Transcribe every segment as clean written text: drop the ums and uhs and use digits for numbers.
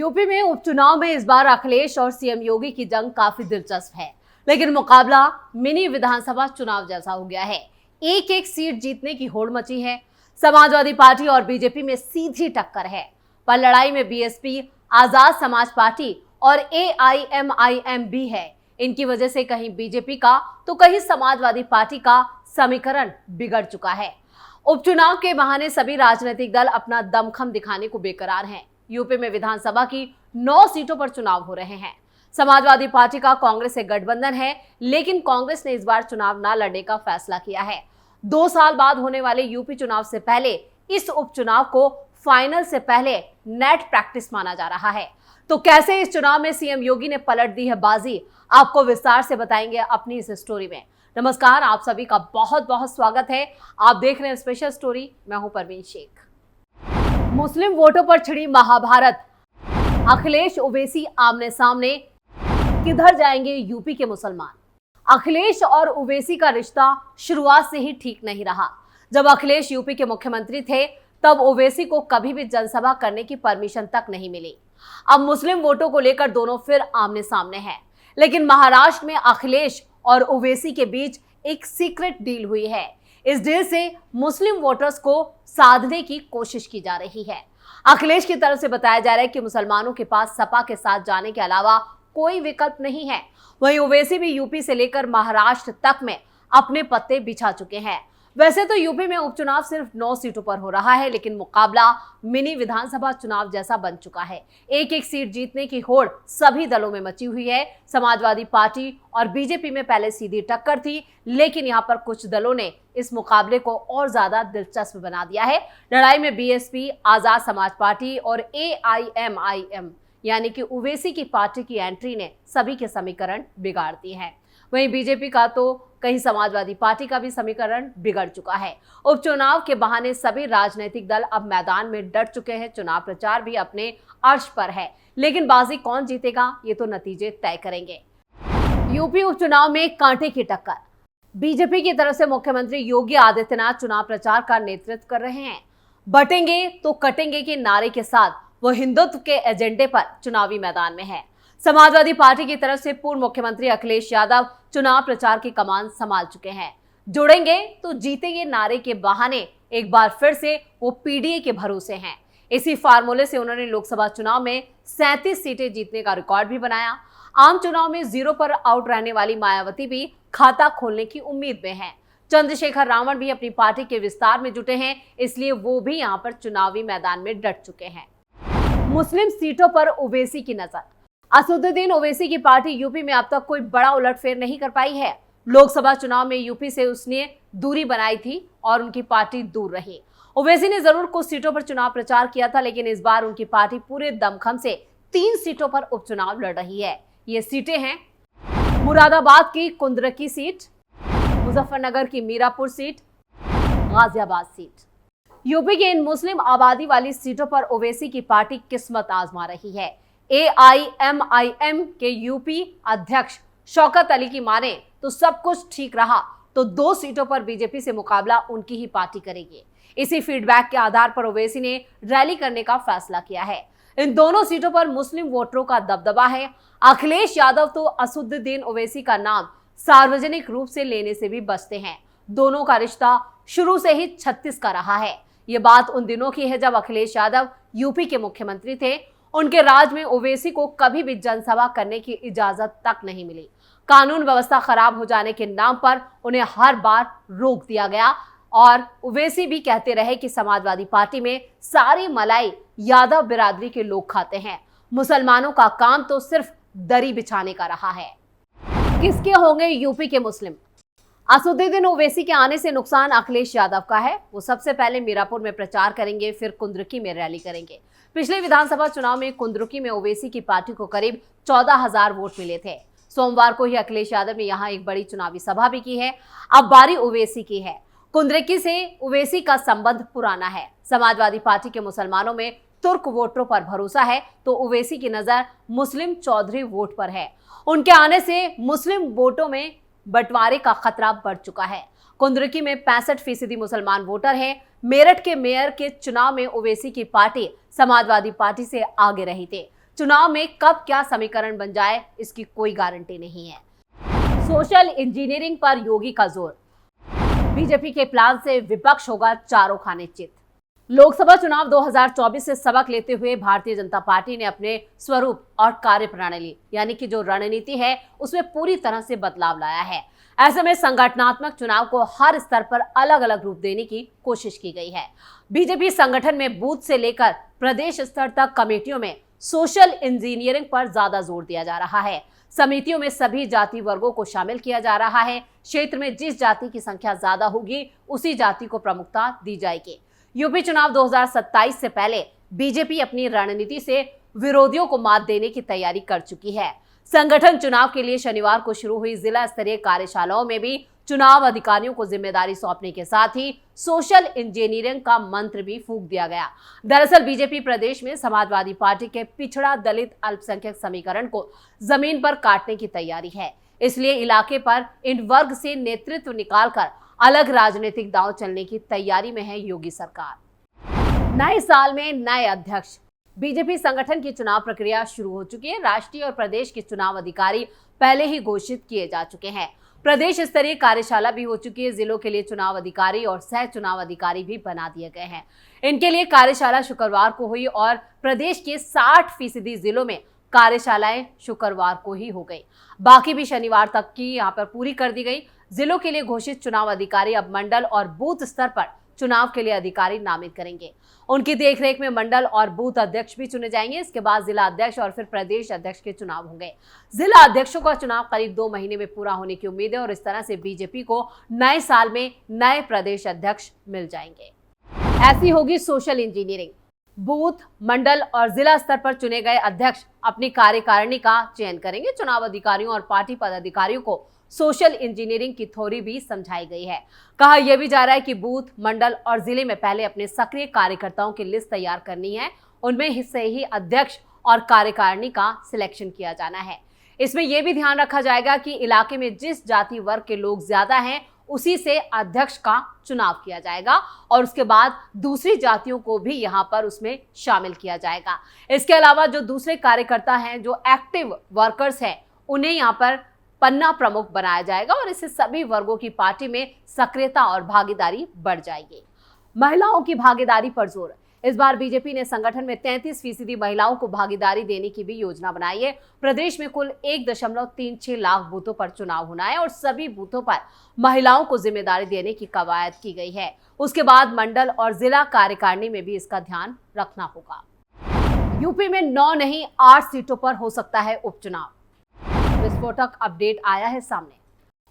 UP में उपचुनाव में इस बार अखिलेश और सीएम योगी की जंग काफी दिलचस्प है, लेकिन मुकाबला मिनी विधानसभा चुनाव जैसा हो गया है। एक एक सीट जीतने की होड़ मची है। समाजवादी पार्टी और बीजेपी में सीधी टक्कर है, पर लड़ाई में बीएसपी, आजाद समाज पार्टी और एआईएमआईएम भी है। इनकी वजह से कहीं बीजेपी का तो कहीं समाजवादी पार्टी का समीकरण बिगड़ चुका है। उपचुनाव के बहाने सभी राजनीतिक दल अपना दमखम दिखाने को बेकरार हैं। यूपी में विधानसभा की 9 सीटों पर चुनाव हो रहे हैं। समाजवादी पार्टी का कांग्रेस से गठबंधन है, लेकिन कांग्रेस ने इस बार चुनाव न लड़ने का फैसला किया है। 2 साल बाद होने वाले यूपी चुनाव से पहले इस उपचुनाव को फाइनल से पहले नेट प्रैक्टिस माना जा रहा है। तो कैसे इस चुनाव में सीएम योगी ने पलट दी है बाजी, आपको विस्तार से बताएंगे अपनी इस स्टोरी में। नमस्कार, आप सभी का बहुत बहुत स्वागत है। आप देख रहे हैं स्पेशल स्टोरी। मैं हूं परवीन शेख। मुस्लिम वोटों पर छिड़ी महाभारत, अखिलेश ओवैसी आमने सामने, किधर जाएंगे यूपी के मुसलमान। अखिलेश और ओवैसी का रिश्ता शुरुआत से ही ठीक नहीं रहा। जब अखिलेश यूपी के मुख्यमंत्री थे, तब ओवैसी को कभी भी जनसभा करने की परमिशन तक नहीं मिली। अब मुस्लिम वोटों को लेकर दोनों फिर आमने सामने हैं, लेकिन महाराष्ट्र में अखिलेश और ओवैसी के बीच एक सीक्रेट डील हुई है। इस डील से मुस्लिम वोटर्स को साधने की कोशिश की जा रही है। अखिलेश की तरफ से बताया जा रहा है कि मुसलमानों के पास सपा के साथ जाने के अलावा कोई विकल्प नहीं है। वहीं ओवैसी भी यूपी से लेकर महाराष्ट्र तक में अपने पत्ते बिछा चुके हैं। वैसे तो यूपी में उपचुनाव सिर्फ 9 सीटों पर हो रहा है, लेकिन मुकाबला मिनी विधानसभा चुनाव जैसा बन चुका है। एक एक सीट जीतने की होड़ सभी दलों में मची हुई है। समाजवादी पार्टी और बीजेपी में पहले सीधी टक्कर थी, लेकिन यहाँ पर कुछ दलों ने इस मुकाबले को और ज्यादा दिलचस्प बना दिया है। लड़ाई में बीएसपी, आजाद समाज पार्टी और एआईएमआईएम यानी कि ओवैसी की पार्टी की एंट्री ने सभी के समीकरण बिगाड़ दिए हैं। वहीं बीजेपी का तो कहीं समाजवादी पार्टी का भी समीकरण बिगड़ चुका है। उपचुनाव के बहाने सभी राजनीतिक दल अब मैदान में डट चुके हैं। चुनाव प्रचार भी अपने अर्श पर है, लेकिन बाजी कौन जीतेगा ये तो नतीजे तय करेंगे। यूपी उपचुनाव में कांटे की टक्कर। बीजेपी की तरफ से मुख्यमंत्री योगी आदित्यनाथ चुनाव प्रचार का नेतृत्व कर रहे हैं। बटेंगे तो कटेंगे के नारे के साथ वो हिंदुत्व के एजेंडे पर चुनावी मैदान में है। समाजवादी पार्टी की तरफ से पूर्व मुख्यमंत्री अखिलेश यादव चुनाव प्रचार की कमान संभाल चुके हैं। जुड़ेंगे तो जीतेंगे नारे के बहाने एक बार फिर से वो पीडीए के भरोसे हैं। इसी फार्मूले से उन्होंने लोकसभा चुनाव में 37 सीटें जीतने का रिकॉर्ड भी बनाया। आम चुनाव में 0 पर आउट रहने वाली मायावती भी खाता खोलने की उम्मीद में है। चंद्रशेखर रावण भी अपनी पार्टी के विस्तार में जुटे हैं, इसलिए वो भी यहाँ पर चुनावी मैदान में डट चुके हैं। मुस्लिम सीटों पर ओवैसी की नजर। असदुद्दीन ओवैसी की पार्टी यूपी में अब तक कोई बड़ा उलटफेर नहीं कर पाई है। लोकसभा चुनाव में यूपी से उसने दूरी बनाई थी और उनकी पार्टी दूर रही। ओवैसी ने जरूर कुछ सीटों पर चुनाव प्रचार किया था, लेकिन इस बार उनकी पार्टी पूरे दमखम से 3 सीटों पर उपचुनाव लड़ रही है। ये सीटें हैं मुरादाबाद की कुंद्रकी सीट, मुजफ्फरनगर की Meerapur seat, Ghaziabad seat. UP के इन मुस्लिम आबादी वाली सीटों पर ओवैसी की पार्टी किस्मत आजमा रही है। एआईएमआईएम के यूपी अध्यक्ष शौकत अली की माने तो सब कुछ ठीक रहा तो 2 सीटों पर बीजेपी से मुकाबला उनकी ही पार्टी करेगी। इसी फीडबैक के आधार पर ओवैसी ने रैली करने का फैसला किया है। इन दोनों सीटों पर मुस्लिम वोटरों का दबदबा है। अखिलेश यादव तो असदुद्दीन ओवैसी का नाम सार्वजनिक रूप से लेने से भी बचते हैं। दोनों का रिश्ता शुरू से ही 36 का रहा है। ये बात उन दिनों की है जब अखिलेश यादव यूपी के मुख्यमंत्री थे। उनके राज में ओवैसी को कभी भी जनसभा करने की इजाजत तक नहीं मिली। कानून व्यवस्था खराब हो जाने के नाम पर उन्हें हर बार रोक दिया गया और ओवैसी भी कहते रहे कि समाजवादी पार्टी में सारी मलाई यादव बिरादरी के लोग खाते हैं। मुसलमानों का काम तो सिर्फ दरी बिछाने का रहा है। किसके होंगे यूपी के मुस्लिम? असदुद्दीन ओवैसी के आने से नुकसान अखिलेश यादव का है। वो सबसे पहले मीरापुर में प्रचार करेंगे, फिर कुंद्रकी में रैली करेंगे। पिछले विधानसभा चुनाव में कुंद्रकी में ओवैसी की पार्टी को करीब 14,000 वोट मिले थे। सोमवार को ही अखिलेश यादव ने यहां एक बड़ी चुनावी सभा भी की है। अब बारी ओवैसी की है। कुंद्रकी से ओवैसी का संबंध पुराना है। समाजवादी पार्टी के मुसलमानों में तुर्क वोटरों पर भरोसा है, तो ओवैसी की नजर मुस्लिम चौधरी वोट पर है। उनके आने से मुस्लिम वोटों में बंटवारे का खतरा बढ़ चुका है। कुंद्रकी में 65% मुसलमान वोटर हैं। मेरठ के मेयर के चुनाव में ओवैसी की पार्टी समाजवादी पार्टी से आगे रही थी। चुनाव में कब क्या समीकरण बन जाए इसकी कोई गारंटी नहीं है। सोशल इंजीनियरिंग पर योगी का जोर, बीजेपी के प्लान से विपक्ष होगा चारों खाने चित। लोकसभा चुनाव 2024 से सबक लेते हुए भारतीय जनता पार्टी ने अपने स्वरूप और कार्यप्रणाली यानी कि जो रणनीति है उसमें पूरी तरह से बदलाव लाया है। ऐसे में संगठनात्मक चुनाव को हर स्तर पर अलग अलग रूप देने की कोशिश की गई है। बीजेपी संगठन में बूथ से लेकर प्रदेश स्तर तक कमेटियों में सोशल इंजीनियरिंग पर ज्यादा जोर दिया जा रहा है। समितियों में सभी जाति वर्गों को शामिल किया जा रहा है। क्षेत्र में जिस जाति की संख्या ज्यादा होगी उसी जाति को प्रमुखता दी जाएगी। यूपी चुनाव 2027 से पहले बीजेपी अपनी रणनीति से विरोधियों को मात देने की तैयारी कर चुकी है। संगठन चुनाव के लिए शनिवार को शुरू हुई जिला स्तरीय कार्यशालाओं में भी चुनाव अधिकारियों को जिम्मेदारी सौंपने के साथ ही सोशल इंजीनियरिंग का मंत्र भी फूंक दिया गया। दरअसल बीजेपी प्रदेश में समाजवादी पार्टी के पिछड़ा दलित अल्पसंख्यक समीकरण को जमीन पर काटने की तैयारी है। इसलिए इलाके पर इन वर्ग से नेतृत्व निकालकर अलग राजनीतिक दांव चलने की तैयारी में है योगी सरकार। नए साल में नए अध्यक्ष, बीजेपी संगठन की चुनाव प्रक्रिया शुरू हो चुकी है। राष्ट्रीय और प्रदेश के चुनाव अधिकारी पहले ही घोषित किए जा चुके हैं। प्रदेश स्तरीय कार्यशाला भी हो चुकी है। जिलों के लिए चुनाव अधिकारी और सह चुनाव अधिकारी भी बना दिए गए हैं। इनके लिए कार्यशाला शुक्रवार को हुई और प्रदेश के 60% जिलों में कार्यशालाएं शुक्रवार को ही हो गई। बाकी भी शनिवार तक की यहाँ पर पूरी कर दी गई। जिलों के लिए घोषित चुनाव अधिकारी अब मंडल और बूथ स्तर पर चुनाव के लिए अधिकारी नामित करेंगे। उनकी देखरेख में मंडल और बूथ अध्यक्ष भी चुने जाएंगे। इसके बाद जिला अध्यक्ष और फिर प्रदेश अध्यक्ष के चुनाव होंगे। जिला अध्यक्षों का चुनाव करीब 2 महीने में पूरा होने की उम्मीद है और इस तरह से बीजेपी को नए साल में नए प्रदेश अध्यक्ष मिल जाएंगे। ऐसी होगी सोशल इंजीनियरिंग। बूथ, मंडल और जिला स्तर पर चुने गए अध्यक्ष अपनी कार्यकारिणी का चयन करेंगे। चुनाव अधिकारियों और पार्टी पदाधिकारियों को सोशल इंजीनियरिंग की थ्योरी भी समझाई गई है। कहा यह भी जा रहा है कि बूथ, मंडल और जिले में पहले अपने सक्रिय कार्यकर्ताओं की लिस्ट तैयार करनी है। उनमें से ही अध्यक्ष और कार्यकारिणी का सिलेक्शन किया जाना है। इसमें यह भी ध्यान रखा जाएगा कि इलाके में जिस जाति वर्ग के लोग ज्यादा हैं उसी से अध्यक्ष का चुनाव किया जाएगा और उसके बाद दूसरी जातियों को भी यहाँ पर उसमें शामिल किया जाएगा। इसके अलावा जो दूसरे कार्यकर्ता हैं, जो एक्टिव वर्कर्स हैं, उन्हें यहाँ पर पन्ना प्रमुख बनाया जाएगा और इससे सभी वर्गों की पार्टी में सक्रियता और भागीदारी बढ़ जाएगी। महिलाओं की भागीदारी पर जोर। इस बार बीजेपी ने संगठन में 33% महिलाओं को भागीदारी देने की भी योजना बनाई है। प्रदेश में कुल 1.36 लाख बूथों पर चुनाव होना है और सभी बूथों पर महिलाओं को जिम्मेदारी देने की कवायद की गई है। उसके बाद मंडल और जिला कार्यकारिणी में भी इसका ध्यान रखना होगा। यूपी में 9 नहीं 8 सीटों पर हो सकता है उपचुनाव। विस्फोटक अपडेट आया है सामने।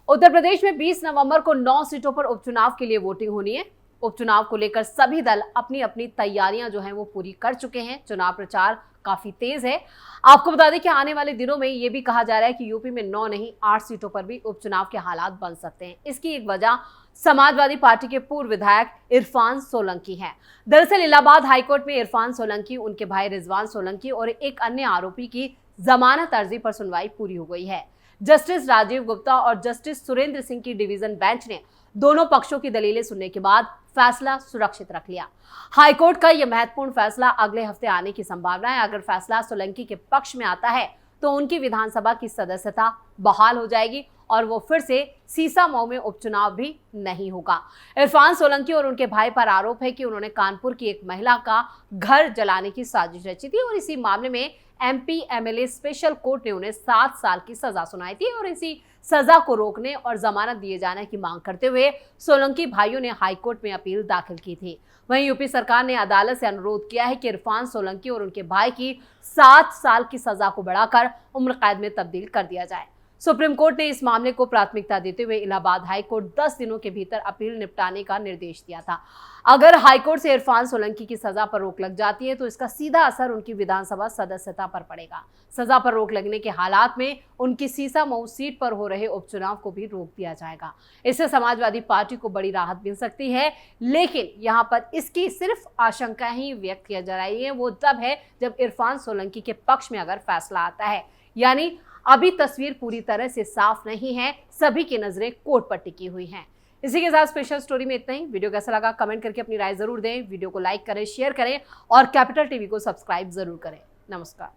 उत्तर प्रदेश में 20 नवंबर को 9 सीटों पर उपचुनाव के लिए वोटिंग होनी है। उपचुनाव को लेकर सभी दल अपनी अपनी तैयारियां जो हैं वो पूरी कर चुके हैं। चुनाव प्रचार काफी तेज है। आपको बता दें कि आने वाले दिनों में ये भी कहा जा रहा है कि यूपी में 9 नहीं 8 सीटों पर भी उपचुनाव के हालात बन सकते हैं। इसकी एक वजह समाजवादी पार्टी के पूर्व विधायक इरफान सोलंकी है। दरअसल इलाहाबाद हाईकोर्ट में इरफान सोलंकी, उनके भाई रिजवान सोलंकी और एक अन्य आरोपी की जमानत अर्जी पर सुनवाई पूरी हो गई है। जस्टिस राजीव गुप्ता और जस्टिस सुरेंद्र सिंह की डिवीजन बेंच ने दोनों पक्षों की दलीलें सुनने के बाद फैसला सुरक्षित रख लिया। हाईकोर्ट का यह महत्वपूर्ण फैसला अगले हफ्ते आने की संभावना है। अगर फैसला सोलंकी के पक्ष में आता है तो उनकी विधानसभा की सदस्यता बहाल हो जाएगी और वो फिर से सीसामऊ में उपचुनाव भी नहीं होगा। इरफान सोलंकी और उनके भाई पर आरोप है कि उन्होंने कानपुर की एक महिला का घर जलाने की साजिश रची थी और इसी मामले में MP MLA स्पेशल कोर्ट ने उन्हें 7 साल की सजा सुनाई थी और इसी सजा को रोकने और जमानत दिए जाने की मांग करते हुए सोलंकी भाइयों ने हाईकोर्ट में अपील दाखिल की थी। वहीं यूपी सरकार ने अदालत से अनुरोध किया है कि इरफान सोलंकी और उनके भाई की 7 साल की सजा को बढ़ाकर उम्र कैद में तब्दील कर दिया जाए। सुप्रीम कोर्ट ने इस मामले को प्राथमिकता देते हुए इलाहाबाद हाईकोर्ट 10 दिनों के भीतर अपील निपटाने का निर्देश दिया था। अगर हाईकोर्ट से इरफान सोलंकी की सजा पर रोक लग जाती है तो इसका सीधा असर उनकी विधानसभा सदस्यता पर पड़ेगा। सजा पर रोक लगने के हालात में उनकी सीसामऊ सीट पर हो रहे उपचुनाव को भी रोक दिया जाएगा। इससे समाजवादी पार्टी को बड़ी राहत मिल सकती है, लेकिन यहाँ पर इसकी सिर्फ आशंका ही व्यक्त की जा रही है। वो तब है जब इरफान सोलंकी के पक्ष में अगर फैसला आता है, यानी अभी तस्वीर पूरी तरह से साफ नहीं है। सभी की नजरें कोर्ट पर टिकी हुई हैं। इसी के साथ स्पेशल स्टोरी में इतना ही। वीडियो कैसा लगा कमेंट करके अपनी राय जरूर दें। वीडियो को लाइक करें, शेयर करें और कैपिटल टीवी को सब्सक्राइब जरूर करें। नमस्कार।